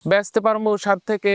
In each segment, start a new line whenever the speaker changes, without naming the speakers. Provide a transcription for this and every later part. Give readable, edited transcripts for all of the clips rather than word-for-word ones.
বেচতে পারবো 7 থেকে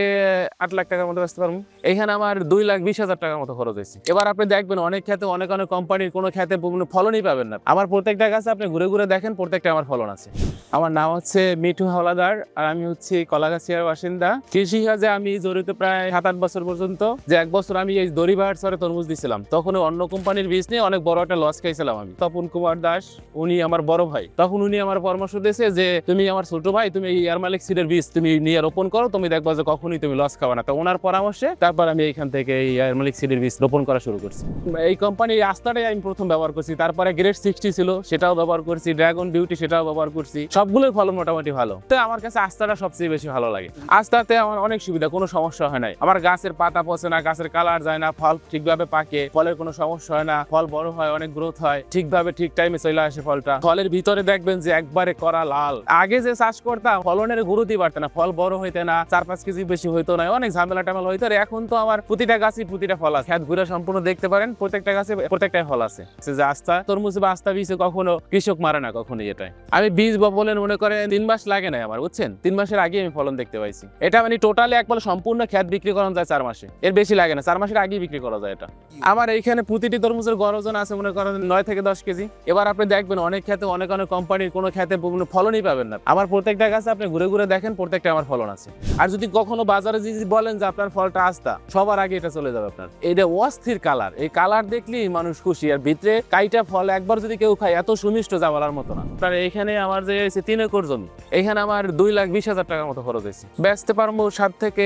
8 লাখ টাকার মতো বেচতে পারবো। এখানে আমার 2,20,000 টাকার মতো খরচ হয়েছে। এবার আপনি দেখবেন অনেক ক্ষেতে অনেক কোম্পানির কোনো ক্ষেতে কোনো ফলনই পাবেন না। আমার প্রত্যেকটা গাছে আপনি ঘুরে ঘুরে দেখেন, প্রত্যেকটা আমার ফলন আছে। আমার নাম হচ্ছে মিঠু হাওলাদার, আর আমি হচ্ছি কলাগাছিয়ার বাসিন্দা। কৃষি কাজে আমি জড়িত প্রায় 7-8 বছর পর্যন্ত। যে এক বছর আমি এই দড়িবাহার চরে তরমুজ দিছিলাম, তখন অন্য কোম্পানির বীজ নিয়ে অনেক বড় একটা লস খাইছিলাম আমি। তপন কুমার দাস, উনি আমার বড় ভাই, তখন উনি আমার পরামর্শ দিয়েছে যে তুমি আমার ছোট ভাই, তুমি এই এয়ার মালিক সিডের বীজ তুমি নিয়ে রোপণ করো, তুমি দেখবা যে কখনোই তুমি লস খাবে না। তো ওনার পরামর্শে তারপর আমি এইখান থেকে এই এয়ার মালিক সিডের বীজ রোপণ করা শুরু করছি। এই কোম্পানির আস্তাটাই আমি প্রথম ব্যবহার করছি, তারপরে গ্রেড 60 ছিল সেটাও ব্যবহার করছি, ড্রাগন বিউটি সেটাও ব্যবহার করছি। সবগুলোই ফলন মোটামুটি ভালো। তো আমার কাছে আস্তাটা সবচেয়ে বেশি ভালো লাগে। আস্তাতে আমার অনেক সুবিধা, কোনো সমস্যা হয় নাই। আমার গাছের পাতা পচে না, গাছের কালার যায় না, ফল ঠিকভাবে পাকে, ফলের কোনো সমস্যা হয় না, ফল বড় হয়, অনেক গ্রোথ হয়, ঠিকভাবে ঠিক টাইমে চলে আসে ফলটা। ফলের ভিতরে দেখবেন যে একবারে করা লাল। আগে যে চাষ করতাম ফলনের গুরুত্বই বাড়তে না, ফল বড় হইতে না, 4-5 কেজি বেশি হইতো না, অনেক ঝামেলা টামেলা হইতো। এখন তো আমার প্রতিটা গাছে প্রতিটা ফল আছে, খেত ঘুরে সম্পূর্ণ দেখতে পারেন, প্রত্যেকটা গাছে প্রত্যেকটাই ফল আছে। যে আস্তা তরমুজ বা আস্তা বীজে কখনো কৃষক মারে না, কখনোই। এটাই আমি বীজ বলেন মনে করেন 3 মাস লাগে না আমার, বুঝছেন? 3 মাসের আগে আমি ফলন দেখতে পাইছি। এটা মানে টোটালি একবার সম্পূর্ণ খেত বিক্রি করা যায় 4 মাসে, এর বেশি লাগে না, 4 মাসের আগেই বিক্রি করা যায় এটা। আমার এইখানে প্রতিটি তরমুজের গড় ওজন আছে মনে করেন 9 থেকে 10 কেজি। এবার আপনি দেখবেন অনেক ক্ষেতে অনেক কোম্পানির কোনো ক্ষেতে কোনো ফলনই পাবেন না। আমার প্রত্যেকটা গাছে আপনি ঘুরে ঘুরে দেখেন, প্রত্যেকটা আমার ফলন আছে। আর যদি কখনো বাজারে যদি বলেন যে আপনার ফলটা আস্তা, সবার আগে এটা চলে যাবে আপনার। এটা অস্থির কালার, এই কালার দেখলেই মানুষ খুশি। আর ভিতরে কাইটা ফল একবার যদি কেউ খায়, এত সুমিষ্ট যা বলার মতো না। আপনার এইখানে আমার যে 3 একর জমি, এখানে আমার 2,20,000 টাকার মতো খরচ হয়েছে। বেচতে পারবো 7 থেকে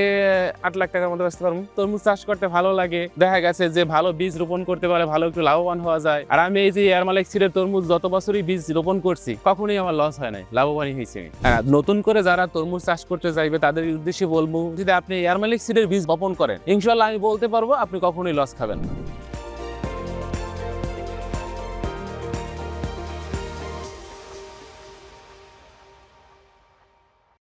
8 লাখ টাকার মতো বেচতে পারবো। তরমুজ চাষ করতে ভালো লাগে, দেখা গেছে যে ভালো বীজ রোপণ করতে পারে, ভালো একটু লাভবান হওয়া যায়। আর আমি এই যে এয়ার মালিক সিডের তরমুজ যত বছরই বীজ রোপণ করছি, কখনোই আমার লস হয় নাই, লাভবানই হয়েছে। হ্যাঁ, নতুন করে যারা তরমুজ চাষ করতে চাইবে তাদের উদ্দেশ্যে বলবো, যদি আপনি এয়ার মালিক সিডের বীজ বপন করেন, ইনশাআল্লাহ আমি বলতে পারবো আপনি কখনোই লস খাবেন না।